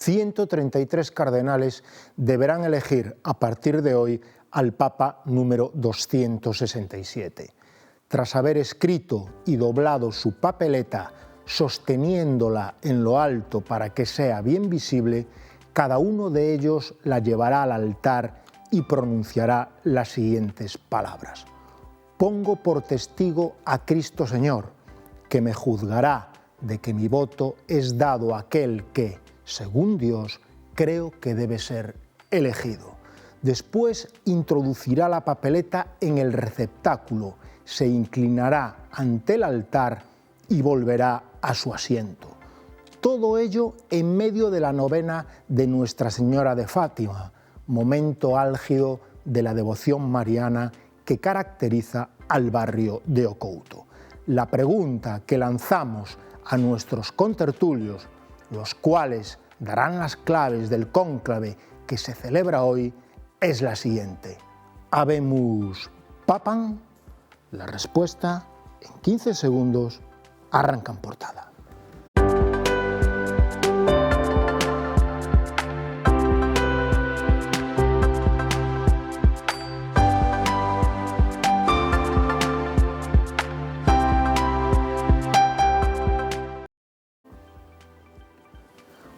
133 cardenales deberán elegir a partir de hoy al Papa número 267. Tras haber escrito y doblado su papeleta, sosteniéndola en lo alto para que sea bien visible, cada uno de ellos la llevará al altar y pronunciará las siguientes palabras. Pongo por testigo a Cristo Señor, que me juzgará de que mi voto es dado a aquel que, según Dios, creo que debe ser elegido. Después introducirá la papeleta en el receptáculo, se inclinará ante el altar y volverá a su asiento. Todo ello en medio de la novena de Nuestra Señora de Fátima, momento álgido de la devoción mariana que caracteriza al barrio de Ocouto. La pregunta que lanzamos a nuestros contertulios, los cuales darán las claves del cónclave que se celebra hoy, es la siguiente. ¿Habemus papam? La respuesta en 15 segundos arranca en portada.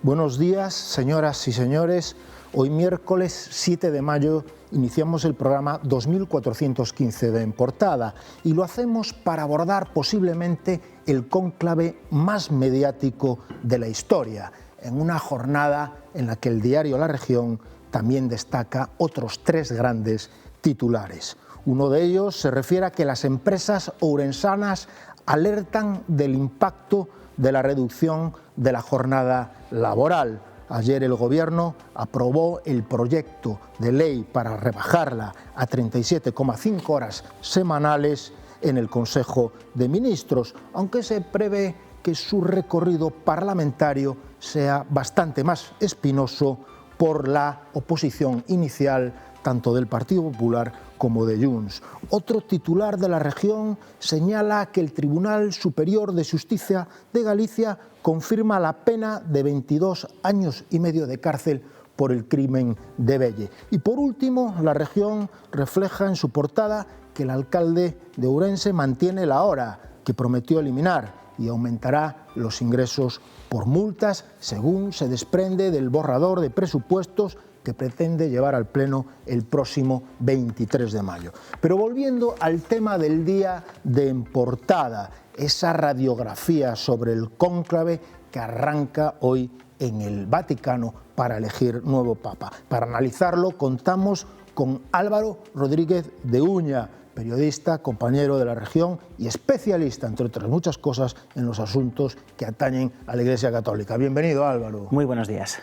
Buenos días, señoras y señores. Hoy miércoles 7 de mayo iniciamos el programa 2415 de En Portada y lo hacemos para abordar posiblemente el cónclave más mediático de la historia, en una jornada en la que el diario La Región también destaca otros tres grandes titulares. Uno de ellos se refiere a que las empresas ourensanas alertan del impacto de la reducción de la jornada laboral. Ayer el Gobierno aprobó el proyecto de ley para rebajarla a 37,5 horas semanales en el Consejo de Ministros, aunque se prevé que su recorrido parlamentario sea bastante más espinoso por la oposición inicial tanto del Partido Popular como de Junts. Otro titular de La Región señala que el Tribunal Superior de Justicia de Galicia confirma la pena de 22 años y medio de cárcel por el crimen de Belle. Y por último, La Región refleja en su portada que el alcalde de Ourense mantiene la hora que prometió eliminar y aumentará los ingresos por multas, según se desprende del borrador de presupuestos que pretende llevar al Pleno el próximo 23 de mayo. Pero volviendo al tema del día de En Portada, esa radiografía sobre el cónclave que arranca hoy en el Vaticano para elegir nuevo Papa. Para analizarlo contamos con Álvaro Rodríguez de Uña, periodista, compañero de La Región y especialista, entre otras muchas cosas, en los asuntos que atañen a la Iglesia Católica. Bienvenido, Álvaro. Muy buenos días.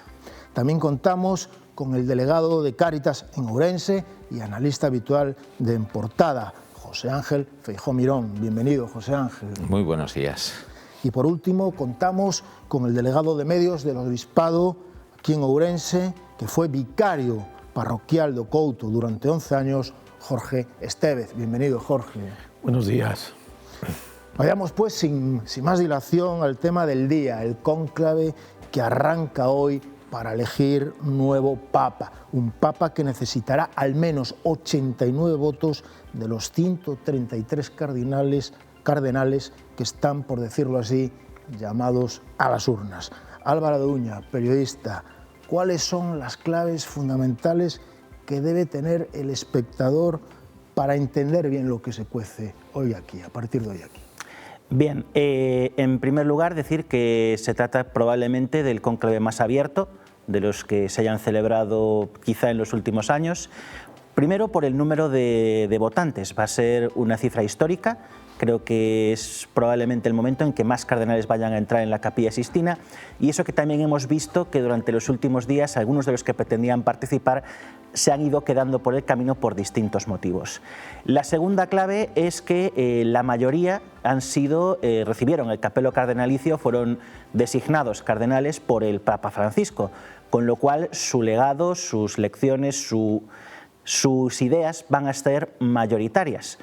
También contamos con el delegado de Cáritas en Ourense y analista habitual de En Portada, José Ángel Feijóo Mirón. Bienvenido, José Ángel. Muy buenos días. Y por último contamos con el delegado de medios del Obispado aquí en Ourense, que fue vicario parroquial de Ocouto durante 11 años, Jorge Estévez. Bienvenido, Jorge. Buenos días. Vayamos pues sin más dilación al tema del día, el cónclave que arranca hoy para elegir nuevo Papa, un Papa que necesitará al menos 89 votos de los 133 cardenales que están, por decirlo así, llamados a las urnas. Álvaro de Uña, periodista, ¿cuáles son las claves fundamentales que debe tener el espectador para entender bien lo que se cuece hoy aquí, a partir de hoy aquí? Bien, en primer lugar decir que se trata probablemente del cónclave más abierto de los que se hayan celebrado quizá en los últimos años. Primero por el número de votantes, va a ser una cifra histórica. Creo que es probablemente el momento en que más cardenales vayan a entrar en la Capilla Sixtina, y eso que también hemos visto que durante los últimos días algunos de los que pretendían participar se han ido quedando por el camino por distintos motivos. La segunda clave es que la mayoría recibieron el capelo cardenalicio, fueron designados cardenales por el Papa Francisco, con lo cual su legado, sus lecciones, sus ideas van a ser mayoritarias.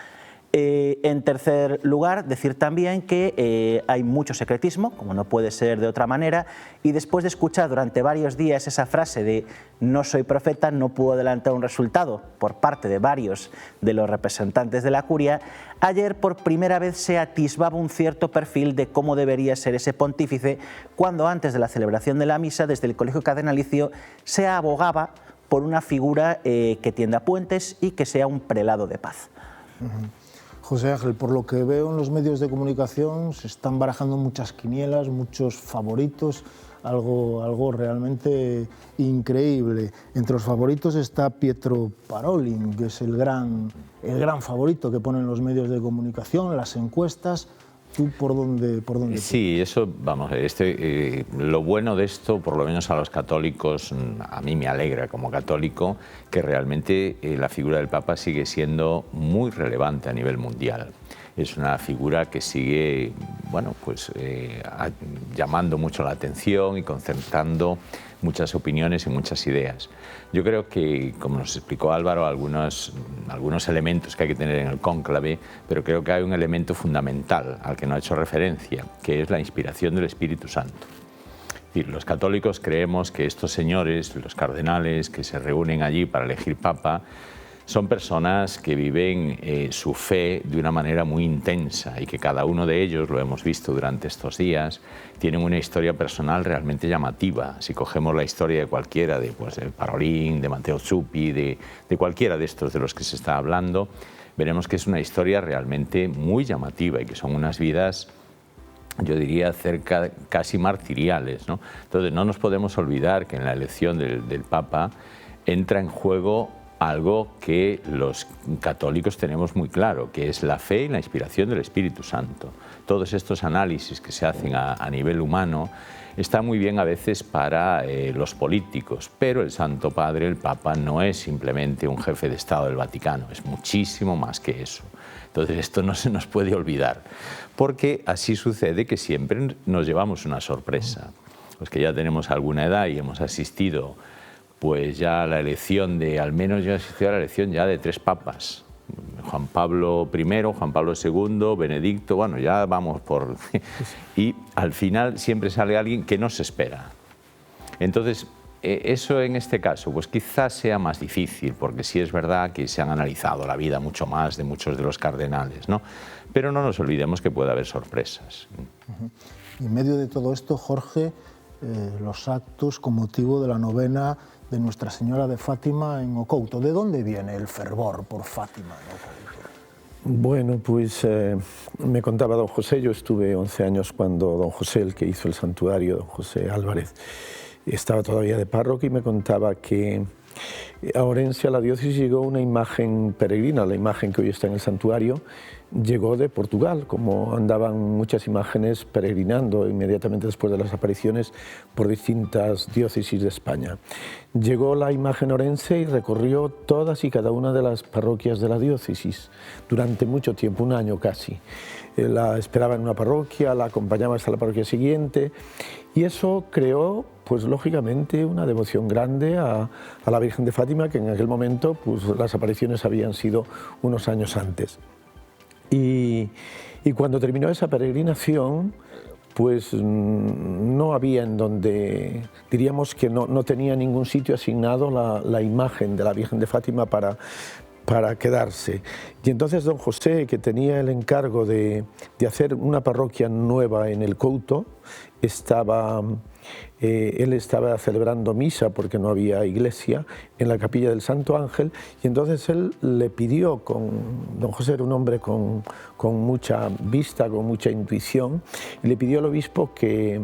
En tercer lugar, decir también que hay mucho secretismo, como no puede ser de otra manera, y después de escuchar durante varios días esa frase de no soy profeta, no puedo adelantar un resultado por parte de varios de los representantes de la curia, ayer por primera vez se atisbaba un cierto perfil de cómo debería ser ese pontífice, cuando antes de la celebración de la misa, desde el Colegio Cardenalicio, se abogaba por una figura que tienda puentes y que sea un prelado de paz. José Ángel, por lo que veo en los medios de comunicación se están barajando muchas quinielas, muchos favoritos, algo realmente increíble. Entre los favoritos está Pietro Parolin, que es el gran favorito que ponen los medios de comunicación, las encuestas. ¿Tú por dónde? Sí, eso, vamos, lo bueno de esto, por lo menos a los católicos, a mí me alegra como católico, que realmente la figura del Papa sigue siendo muy relevante a nivel mundial. Es una figura que sigue, bueno, pues llamando mucho la atención y concentrando muchas opiniones y muchas ideas. Yo creo que, como nos explicó Álvaro, algunos elementos que hay que tener en el cónclave, pero creo que hay un elemento fundamental al que no ha hecho referencia, que es la inspiración del Espíritu Santo. Es decir, los católicos creemos que estos señores, los cardenales que se reúnen allí para elegir papa, son personas que viven su fe de una manera muy intensa y que cada uno de ellos, lo hemos visto durante estos días, tienen una historia personal realmente llamativa. Si cogemos la historia de cualquiera, de Parolin, de Matteo Zuppi, de cualquiera de estos de los que se está hablando, veremos que es una historia realmente muy llamativa y que son unas vidas, yo diría, casi martiriales, ¿no? Entonces no nos podemos olvidar que en la elección del Papa entra en juego algo que los católicos tenemos muy claro, que es la fe y la inspiración del Espíritu Santo. Todos estos análisis que se hacen a nivel humano están muy bien a veces para los políticos, pero el Santo Padre, el Papa, no es simplemente un jefe de Estado del Vaticano, es muchísimo más que eso. Entonces esto no se nos puede olvidar, porque así sucede que siempre nos llevamos una sorpresa. Los que ya tenemos alguna edad y hemos asistido pues ya a la elección al menos yo he asistido a la elección ya de 3 papas, Juan Pablo I, Juan Pablo II, Benedicto, bueno, ya vamos por... Y al final siempre sale alguien que no se espera. Entonces, eso en este caso, pues quizás sea más difícil, porque sí es verdad que se han analizado la vida mucho más de muchos de los cardenales, ¿no? Pero no nos olvidemos que puede haber sorpresas. Y en medio de todo esto, Jorge, los actos con motivo de la novena de Nuestra Señora de Fátima en Ocouto. ¿De dónde viene el fervor por Fátima en Ocouto? Bueno, pues me contaba don José, yo estuve 11 años cuando don José, el que hizo el santuario, don José Álvarez, estaba todavía de párroco y me contaba que a Orense, a la diócesis, llegó una imagen peregrina, la imagen que hoy está en el santuario, llegó de Portugal, como andaban muchas imágenes peregrinando inmediatamente después de las apariciones por distintas diócesis de España. Llegó la imagen orense y recorrió todas y cada una de las parroquias de la diócesis durante mucho tiempo, un año casi. La esperaba en una parroquia, la acompañaba hasta la parroquia siguiente y eso creó, pues lógicamente, una devoción grande a la Virgen de Fátima, que en aquel momento pues, las apariciones habían sido unos años antes. Y cuando terminó esa peregrinación, pues no había en donde, diríamos que no tenía ningún sitio asignado la imagen de la Virgen de Fátima para quedarse. Y entonces don José, que tenía el encargo de hacer una parroquia nueva en el Couto, él estaba celebrando misa porque no había iglesia en la capilla del Santo Ángel y entonces él le pidió, don José era un hombre con mucha vista, con mucha intuición, y le pidió al obispo que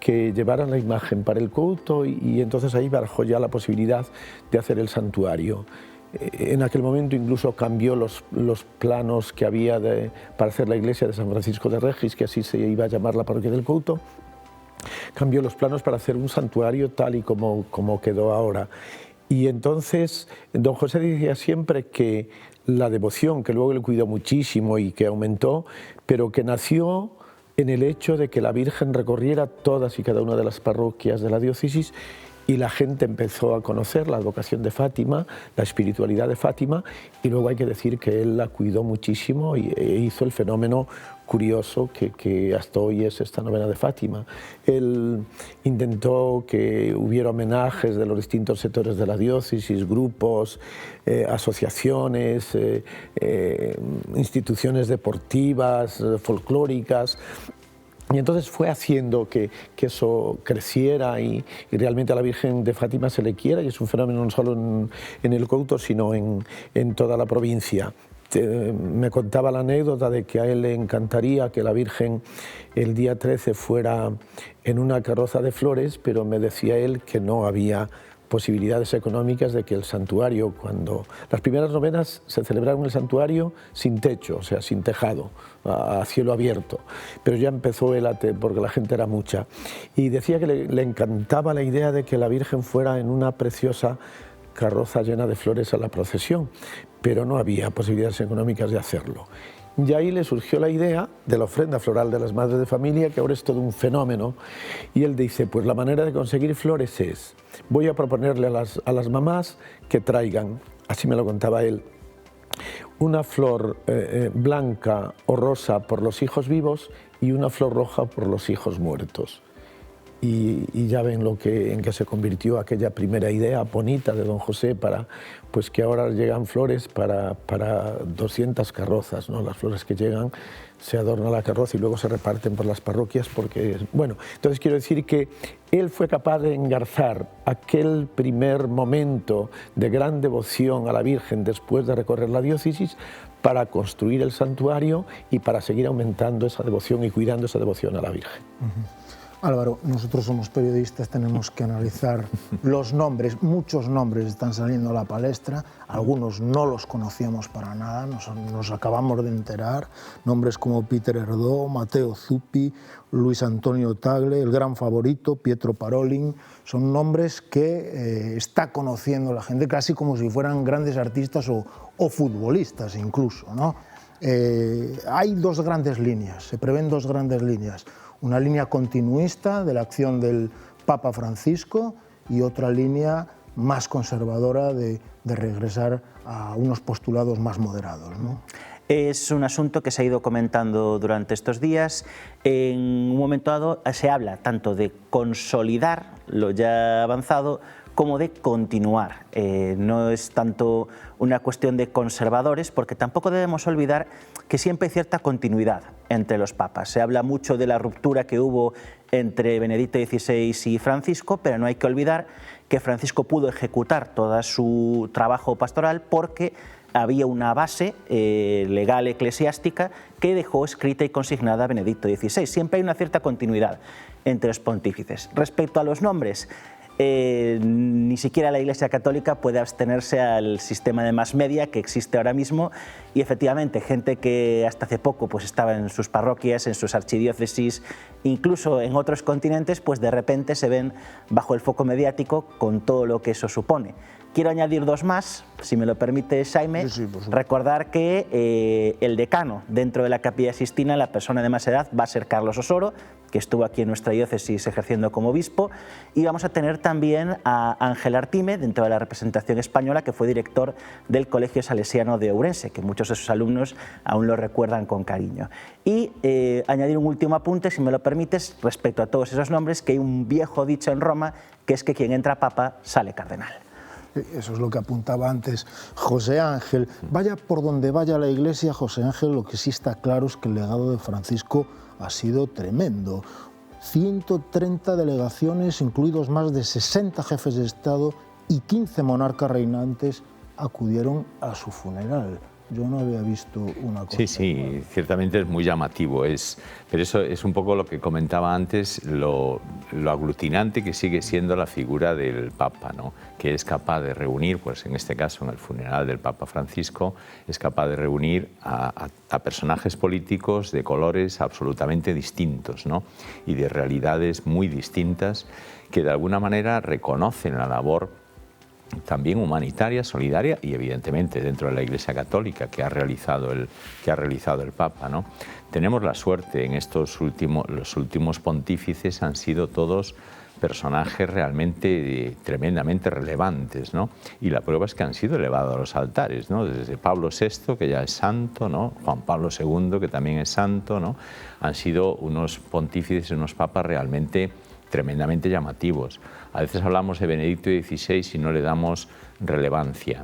llevaran la imagen para el Couto y entonces ahí barajó ya la posibilidad de hacer el santuario. En aquel momento incluso cambió los planos que había para hacer la iglesia de San Francisco de Regis, que así se iba a llamar la parroquia del Couto. Cambió los planos para hacer un santuario tal y como quedó ahora. Y entonces don José decía siempre que la devoción, que luego le cuidó muchísimo y que aumentó, pero que nació en el hecho de que la Virgen recorriera todas y cada una de las parroquias de la diócesis y la gente empezó a conocer la advocación de Fátima, la espiritualidad de Fátima, y luego hay que decir que él la cuidó muchísimo e hizo el fenómeno curioso que hasta hoy es esta novena de Fátima. Él intentó que hubiera homenajes de los distintos sectores de la diócesis, grupos, asociaciones, instituciones deportivas, folclóricas. Y entonces fue haciendo que eso creciera y realmente a la Virgen de Fátima se le quiera, y es un fenómeno no solo en el Couto, sino en toda la provincia. Me contaba la anécdota de que a él le encantaría que la Virgen el día 13 fuera en una carroza de flores, pero me decía él que no había posibilidades económicas de que el santuario, cuando las primeras novenas se celebraron en el santuario sin techo, o sea, sin tejado, a cielo abierto, pero ya empezó el ate porque la gente era mucha, y decía que le encantaba la idea de que la Virgen fuera en una preciosa carroza llena de flores a la procesión, pero no había posibilidades económicas de hacerlo. Y ahí le surgió la idea de la ofrenda floral de las madres de familia, que ahora es todo un fenómeno, y él dice, pues la manera de conseguir flores es, voy a proponerle a las mamás que traigan, así me lo contaba él, una flor blanca o rosa por los hijos vivos y una flor roja por los hijos muertos. Y ya ven en qué se convirtió aquella primera idea bonita de don José para, pues que ahora llegan flores para 200 carrozas, ¿no? Las flores que llegan se adorna la carroza y luego se reparten por las parroquias porque, bueno, entonces quiero decir que él fue capaz de engarzar aquel primer momento de gran devoción a la Virgen después de recorrer la diócesis para construir el santuario y para seguir aumentando esa devoción y cuidando esa devoción a la Virgen. Álvaro, nosotros somos periodistas, tenemos que analizar los nombres, muchos nombres están saliendo a la palestra, algunos no los conocíamos para nada, nos acabamos de enterar, nombres como Peter Erdó, Matteo Zuppi, Luis Antonio Tagle, el gran favorito, Pietro Parolin, son nombres que está conociendo la gente casi como si fueran grandes artistas o futbolistas incluso, ¿no? Hay dos grandes líneas, se prevén dos grandes líneas. Una línea continuista de la acción del Papa Francisco y otra línea más conservadora de regresar a unos postulados más moderados, ¿no? Es un asunto que se ha ido comentando durante estos días. En un momento dado se habla tanto de consolidar lo ya avanzado como de continuar. No es tanto una cuestión de conservadores, porque tampoco debemos olvidar que siempre hay cierta continuidad entre los papas. Se habla mucho de la ruptura que hubo entre Benedicto XVI y Francisco, pero no hay que olvidar que Francisco pudo ejecutar todo su trabajo pastoral porque había una base legal eclesiástica que dejó escrita y consignada Benedicto XVI. Siempre hay una cierta continuidad entre los pontífices. Respecto a los nombres, ni siquiera la Iglesia Católica puede abstenerse al sistema de mass media que existe ahora mismo, y efectivamente gente que hasta hace poco pues estaba en sus parroquias, en sus archidiócesis, incluso en otros continentes, pues de repente se ven bajo el foco mediático con todo lo que eso supone. Quiero añadir dos más, si me lo permite, Jaime. Sí, recordar que el decano dentro de la Capilla Sixtina, la persona de más edad, va a ser Carlos Osoro, que estuvo aquí en nuestra diócesis ejerciendo como obispo, y vamos a tener también a Ángel Artime, dentro de la representación española, que fue director del Colegio Salesiano de Ourense, que muchos de sus alumnos aún lo recuerdan con cariño. Y añadir un último apunte, si me lo permites, respecto a todos esos nombres, que hay un viejo dicho en Roma, que es que quien entra papa sale cardenal. Eso es lo que apuntaba antes José Ángel. Vaya por donde vaya la Iglesia, José Ángel, lo que sí está claro es que el legado de Francisco ha sido tremendo. 130 delegaciones, incluidos más de 60 jefes de Estado y 15 monarcas reinantes, acudieron a su funeral. Yo no había visto una cosa. Sí, ciertamente es muy llamativo, pero eso es un poco lo que comentaba antes, lo aglutinante que sigue siendo la figura del Papa, ¿no? Que es capaz de reunir, pues en este caso en el funeral del Papa Francisco, es capaz de reunir a personajes políticos de colores absolutamente distintos, ¿no? Y de realidades muy distintas que de alguna manera reconocen la labor también humanitaria, solidaria y evidentemente dentro de la Iglesia Católica que ha realizado el Papa, ¿no? Tenemos la suerte en los últimos pontífices han sido todos personajes realmente tremendamente relevantes, ¿no? Y la prueba es que han sido elevados a los altares, ¿no? Desde Pablo VI, que ya es santo, ¿no? Juan Pablo II, que también es santo, ¿no? Han sido unos pontífices y unos papas realmente tremendamente llamativos. A veces hablamos de Benedicto XVI y no le damos relevancia.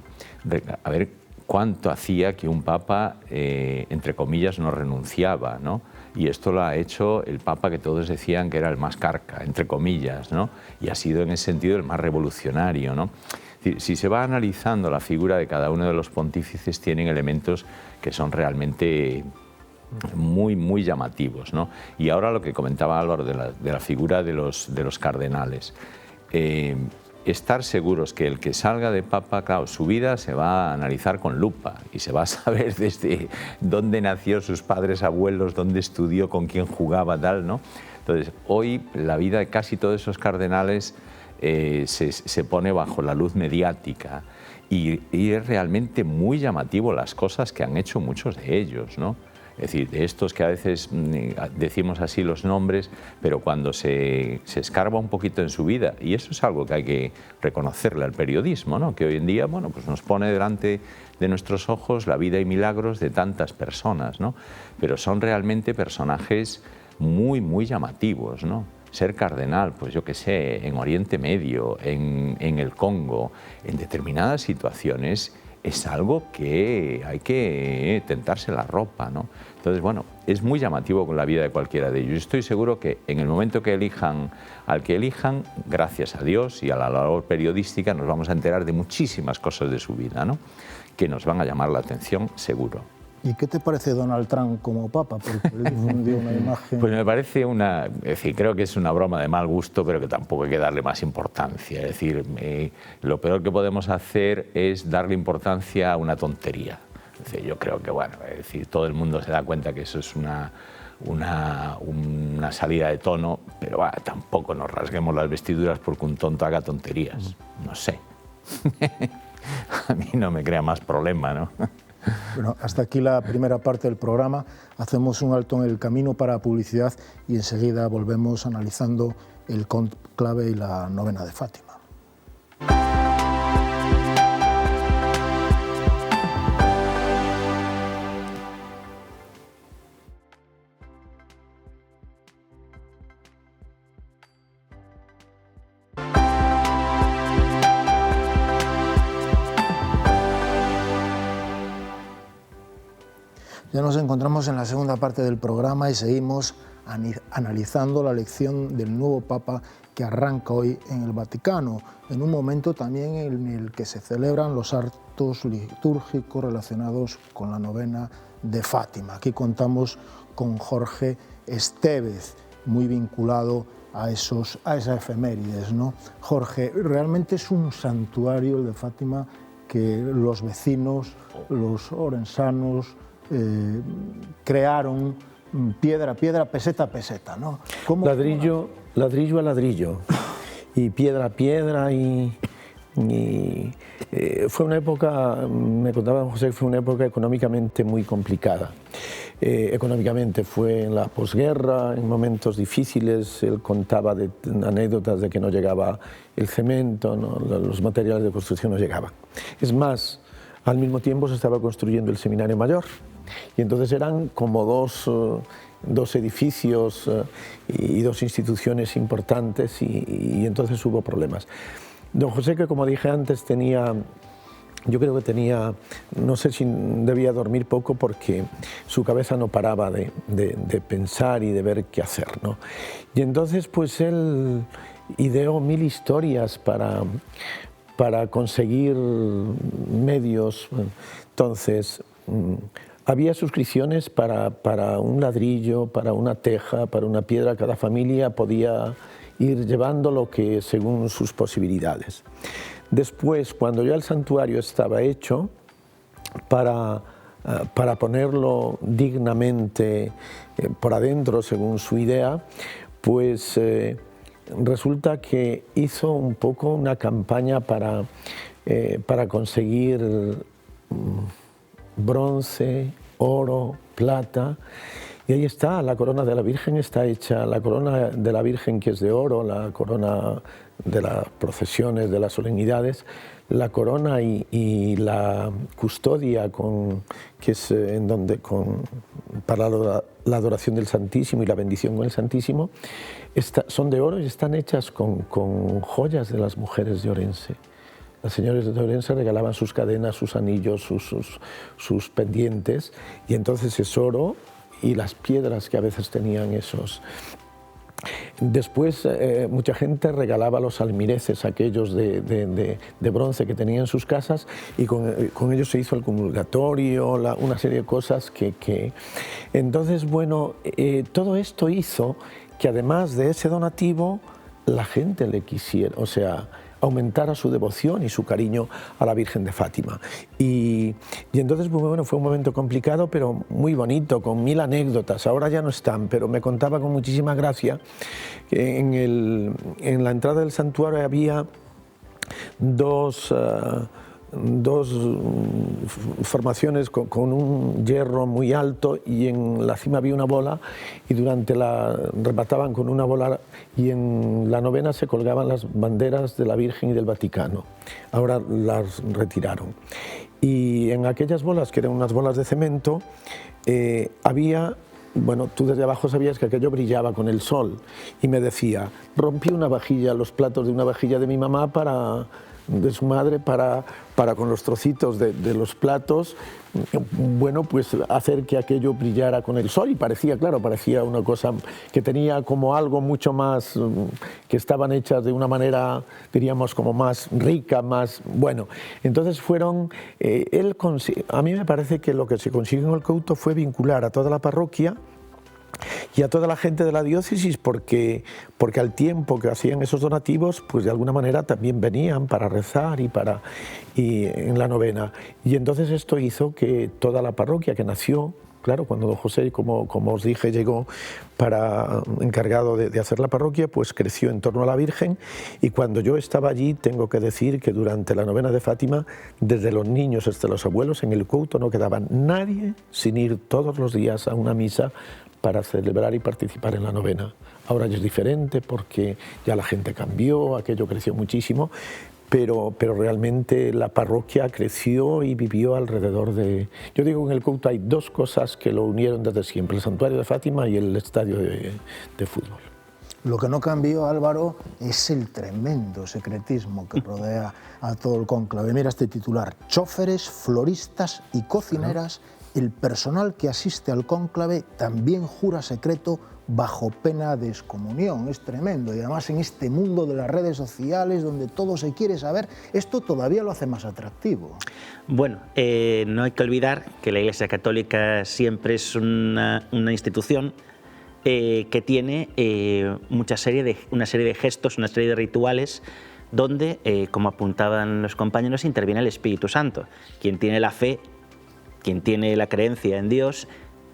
A ver cuánto hacía que un papa, entre comillas, no renunciaba, ¿no? Y esto lo ha hecho el papa que todos decían que era el más carca, entre comillas, ¿no? Y ha sido en ese sentido el más revolucionario, ¿no? Es decir, si se va analizando la figura de cada uno de los pontífices, tienen elementos que son realmente muy, muy llamativos, ¿no? Y ahora lo que comentaba Álvaro de la figura de los cardenales. Estar seguros que el que salga de papa, claro, su vida se va a analizar con lupa y se va a saber desde dónde nació, sus padres, abuelos, dónde estudió, con quién jugaba, tal, ¿no? Entonces, hoy la vida de casi todos esos cardenales se pone bajo la luz mediática y es realmente muy llamativo las cosas que han hecho muchos de ellos, ¿no? Es decir, de estos que a veces decimos así los nombres, pero cuando se escarba un poquito en su vida, y eso es algo que hay que reconocerle al periodismo, ¿no? Que hoy en día, bueno, pues nos pone delante de nuestros ojos la vida y milagros de tantas personas, ¿no? Pero son realmente personajes muy, muy llamativos, ¿no? Ser cardenal, pues yo qué sé, en Oriente Medio, en el Congo, en determinadas situaciones, es algo que hay que tentarse la ropa, ¿no? Entonces, bueno, es muy llamativo con la vida de cualquiera de ellos. Yo estoy seguro que en el momento que elijan al que elijan, gracias a Dios y a la labor periodística, nos vamos a enterar de muchísimas cosas de su vida, ¿no? Que nos van a llamar la atención, seguro. ¿Y qué te parece Donald Trump como papa? Porque él difundió una imagen... Pues me parece es decir, creo que es una broma de mal gusto, pero que tampoco hay que darle más importancia. Es decir, lo peor que podemos hacer es darle importancia a una tontería. Es decir, yo creo que, bueno, es decir, todo el mundo se da cuenta que eso es una salida de tono, pero tampoco nos rasguemos las vestiduras porque un tonto haga tonterías. No sé. A mí no me crea más problema, ¿no? Bueno, hasta aquí la primera parte del programa. Hacemos un alto en el camino para publicidad y enseguida volvemos analizando el cónclave y la novena de Fátima. Ya nos encontramos en la segunda parte del programa y seguimos analizando la elección del nuevo Papa que arranca hoy en el Vaticano, en un momento también en el que se celebran los actos litúrgicos relacionados con la novena de Fátima. Aquí contamos con Jorge Estevez, muy vinculado a esas efemérides, ¿no? Jorge, realmente es un santuario el de Fátima que los vecinos, los orensanos, crearon piedra a piedra, peseta a peseta, ¿no? Ladrillo a ladrillo y piedra a piedra y fue una época, me contaba don José, que fue una época económicamente muy complicada. Económicamente fue en la posguerra, en momentos difíciles. Él contaba anécdotas de que no llegaba el cemento, ¿no? Los materiales de construcción no llegaban. Es más, al mismo tiempo se estaba construyendo el Seminario Mayor y entonces eran como dos edificios y dos instituciones importantes y entonces hubo problemas. Don José, que como dije antes yo creo que tenía, no sé si debía dormir poco porque su cabeza no paraba de pensar y de ver qué hacer, ¿no? Y entonces pues él ideó 1000 historias para conseguir medios. Entonces había suscripciones para un ladrillo, para una teja, para una piedra. Cada familia podía ir llevando lo que según sus posibilidades. Después, cuando ya el santuario estaba hecho, para ponerlo dignamente por adentro, según su idea, pues resulta que hizo un poco una campaña para conseguir bronce, oro, plata, Y ahí está, la corona de la Virgen está hecha, la corona de la Virgen que es de oro, la corona de las procesiones, de las solemnidades, la corona y la custodia que es en donde para la adoración del Santísimo y la bendición con el Santísimo, son de oro y están hechas con joyas de las mujeres de Orense. Las señoras de Orense regalaban sus cadenas, sus anillos, sus pendientes, y entonces es oro y las piedras que a veces tenían esos. Después mucha gente regalaba los almireces, aquellos de bronce que tenían en sus casas, y con ellos se hizo el comulgatorio, una serie de cosas que... Entonces, bueno, todo esto hizo que además de ese donativo, la gente le quisiera, o sea, aumentara su devoción y su cariño a la Virgen de Fátima. Y entonces, bueno, fue un momento complicado, pero muy bonito, con 1000 anécdotas. Ahora ya no están, pero me contaba con muchísima gracia que en la entrada del santuario había dos formaciones con un hierro muy alto, y en la cima había una bola, y remataban con una bola, y en la novena se colgaban las banderas de la Virgen y del Vaticano. Ahora las retiraron. Y en aquellas bolas, que eran unas bolas de cemento, había... Bueno, tú desde abajo sabías que aquello brillaba con el sol, y me decía, rompí una vajilla, los platos de una vajilla de mi mamá de su madre, para con los trocitos de los platos, bueno, pues hacer que aquello brillara con el sol, y parecía una cosa que tenía como algo mucho más, que estaban hechas de una manera, diríamos, como más rica, más, bueno. Entonces a mí me parece que lo que se consiguió en el Couto fue vincular a toda la parroquia y a toda la gente de la diócesis, porque al tiempo que hacían esos donativos, pues de alguna manera también venían para rezar y en la novena. Y entonces esto hizo que toda la parroquia, que nació, claro, cuando don José, como os dije, llegó encargado de hacer la parroquia, pues creció en torno a la Virgen. Y cuando yo estaba allí, tengo que decir que durante la novena de Fátima, desde los niños hasta los abuelos, en el Couto no quedaba nadie sin ir todos los días a una misa para celebrar y participar en la novena. Ahora ya es diferente, porque ya la gente cambió, aquello creció muchísimo, pero realmente la parroquia creció y vivió alrededor de... Yo digo que en el Couto hay dos cosas que lo unieron desde siempre: el santuario de Fátima y el estadio de fútbol. Lo que no cambió, Álvaro, es el tremendo secretismo que rodea a todo el cónclave. Mira este titular: chóferes, floristas y cocineras, el personal que asiste al cónclave también jura secreto bajo pena de excomunión. Es tremendo, y además en este mundo de las redes sociales, donde todo se quiere saber, esto todavía lo hace más atractivo. Bueno, no hay que olvidar que la Iglesia Católica siempre es una institución que tiene una serie de gestos, una serie de rituales, donde, como apuntaban los compañeros, interviene el Espíritu Santo. Quien tiene la fe, quien tiene la creencia en Dios,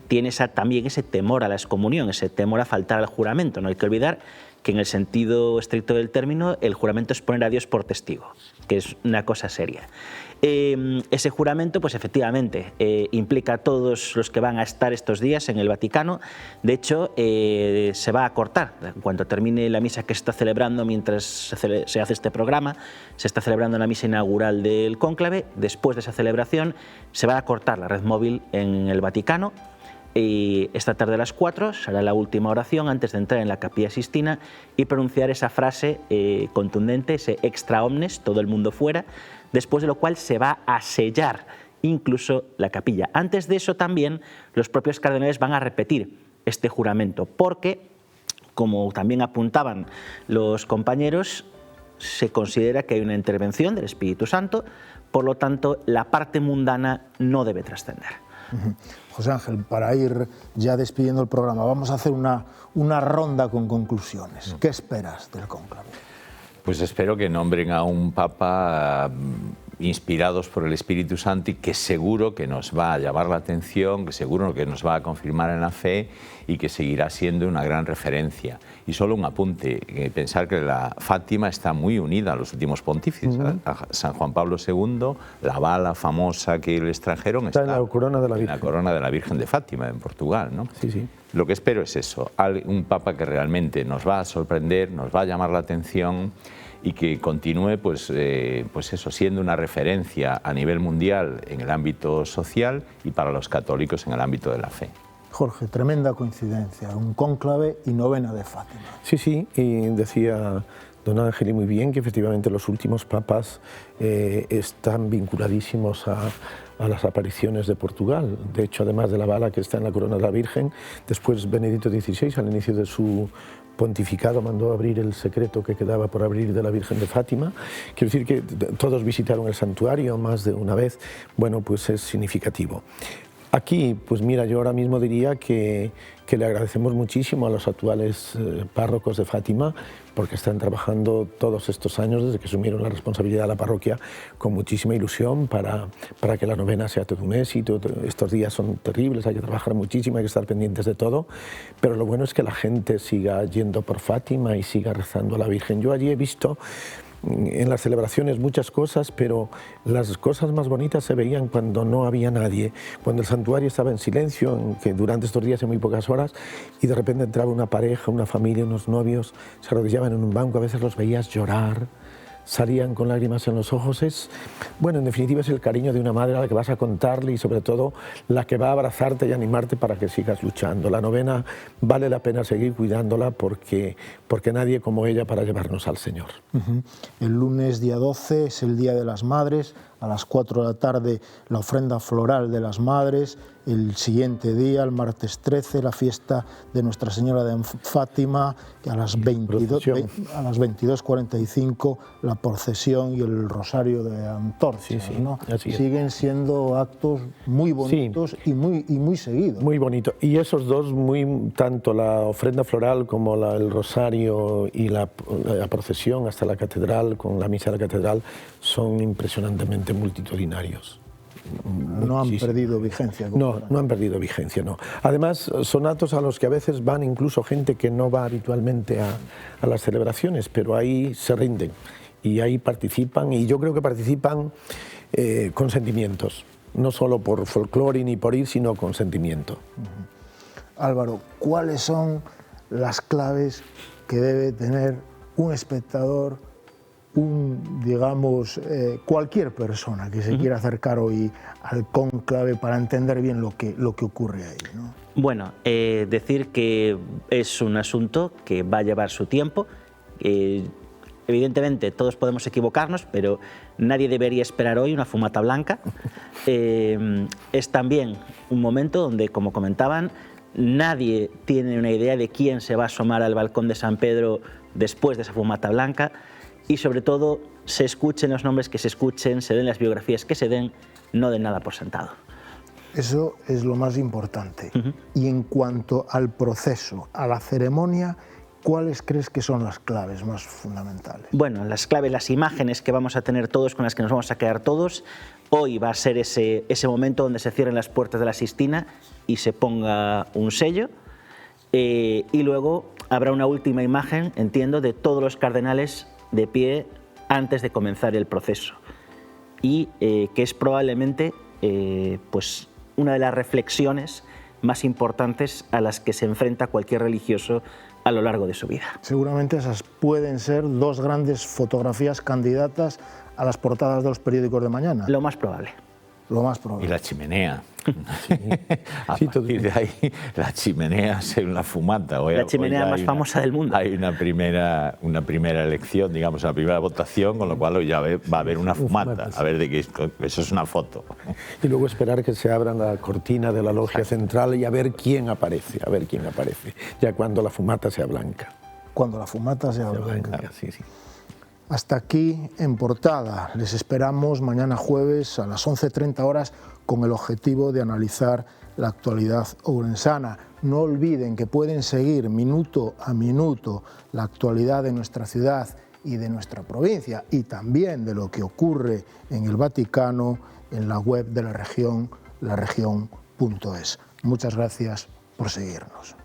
tiene también ese temor a la excomunión, ese temor a faltar al juramento. No hay que olvidar que, en el sentido estricto del término, el juramento es poner a Dios por testigo, que es una cosa seria. Ese juramento, pues efectivamente, implica a todos los que van a estar estos días en el Vaticano. De hecho, se va a cortar. Cuando termine la misa que se está celebrando mientras se hace este programa, se está celebrando la misa inaugural del cónclave. Después de esa celebración se va a cortar la red móvil en el Vaticano. Y esta tarde a las 4 será la última oración antes de entrar en la Capilla Sixtina y pronunciar esa frase contundente, ese extra omnes, todo el mundo fuera, después de lo cual se va a sellar incluso la capilla. Antes de eso también los propios cardenales van a repetir este juramento, porque, como también apuntaban los compañeros, se considera que hay una intervención del Espíritu Santo, por lo tanto la parte mundana no debe trascender. José Ángel, para ir ya despidiendo el programa, vamos a hacer una ronda con conclusiones. ¿Qué esperas del cónclave? Pues espero que nombren a un papa inspirados por el Espíritu Santo, y que seguro que nos va a llamar la atención, que seguro que nos va a confirmar en la fe y que seguirá siendo una gran referencia. Y solo un apunte: pensar que la Fátima está muy unida a los últimos pontífices, a San Juan Pablo II, la bala famosa que les trajeron está en la corona de la Virgen. En la corona de la Virgen de Fátima, en Portugal, ¿no? Sí, sí. lo que espero es eso, un Papa que realmente nos va a sorprender, nos va a llamar la atención y que continúe pues eso, siendo una referencia a nivel mundial en el ámbito social y para los católicos en el ámbito de la fe. Jorge, tremenda coincidencia, un cónclave y novena de Fátima. Sí, sí, y decía don Ángel muy bien que efectivamente los últimos papas están vinculadísimos a las apariciones de Portugal. De hecho, además de la bala que está en la corona de la Virgen, después Benedicto XVI, al inicio de su pontificado, mandó abrir el secreto que quedaba por abrir de la Virgen de Fátima. Quiero decir que todos visitaron el santuario más de una vez. Bueno, pues es significativo. Aquí, pues mira, yo ahora mismo diría que le agradecemos muchísimo a los actuales párrocos de Fátima, porque están trabajando todos estos años desde que asumieron la responsabilidad de la parroquia con muchísima ilusión para que la novena sea todo un éxito. Estos días son terribles, hay que trabajar muchísimo, hay que estar pendientes de todo, pero lo bueno es que la gente siga yendo por Fátima y siga rezando a la Virgen. Yo allí he visto en las celebraciones muchas cosas, pero las cosas más bonitas se veían cuando no había nadie, cuando el santuario estaba en silencio, que durante estos días en muy pocas horas, y de repente entraba una pareja, una familia, unos novios, se arrodillaban en un banco, a veces los veías llorar, salían con lágrimas en los ojos. Bueno, en definitiva es el cariño de una madre a la que vas a contarle y sobre todo la que va a abrazarte y animarte para que sigas luchando. La novena vale la pena seguir cuidándola porque nadie como ella para llevarnos al Señor. El lunes día 12 es el Día de las Madres, a las 4 de la tarde la ofrenda floral de las Madres, el siguiente día, el martes 13, la fiesta de Nuestra Señora de Fátima, a las 22:45 la procesión y el rosario de antorchas, sí, ¿no? Siguen siendo actos muy bonitos y muy seguidos. Muy bonito. Y esos dos, tanto la ofrenda floral como el rosario y la procesión hasta la catedral, con la misa de la catedral, son impresionantemente multitudinarios. No han perdido vigencia. No han perdido vigencia, no. Además, son actos a los que a veces van incluso gente que no va habitualmente a las celebraciones, pero ahí se rinden y ahí participan, y yo creo que participan con sentimientos, no solo por folclore ni por ir, sino con sentimiento. Álvaro, ¿cuáles son las claves que debe tener un espectador, cualquier persona que se quiera acercar hoy al cónclave para entender bien lo que ocurre ahí, ¿no? Bueno, decir que es un asunto que va a llevar su tiempo. Evidentemente todos podemos equivocarnos, pero nadie debería esperar hoy una fumata blanca. Es también un momento donde, como comentaban, nadie tiene una idea de quién se va a asomar al balcón de San Pedro después de esa fumata blanca. Y sobre todo, se escuchen los nombres que se escuchen, se den las biografías que se den, no den nada por sentado. Eso es lo más importante. Y en cuanto al proceso, a la ceremonia, ¿cuáles crees que son las claves más fundamentales? Bueno, las claves, las imágenes que vamos a tener todos, con las que nos vamos a quedar todos. Hoy va a ser ese momento donde se cierren las puertas de la Sistina y se ponga un sello. Y luego habrá una última imagen, entiendo, de todos los cardenales de pie antes de comenzar el proceso, y que es probablemente pues una de las reflexiones más importantes a las que se enfrenta cualquier religioso a lo largo de su vida. Seguramente esas pueden ser dos grandes fotografías candidatas a las portadas de los periódicos de mañana. Lo más probable. Lo más probable. Y la chimenea. A partir de ahí, la chimenea es la fumata. La chimenea más famosa del mundo. Hay una primera elección, digamos, una primera votación, con lo cual hoy ya va a haber una fumata. A ver de qué eso es una foto. Y luego esperar que se abra la cortina de la logia central y a ver quién aparece, ya cuando la fumata sea blanca. Cuando la fumata sea blanca. Sí. Hasta aquí en Portada. Les esperamos mañana jueves a las 11:30 horas con el objetivo de analizar la actualidad ourensana. No olviden que pueden seguir minuto a minuto la actualidad de nuestra ciudad y de nuestra provincia, y también de lo que ocurre en el Vaticano en la web de la región, laregion.es. Muchas gracias por seguirnos.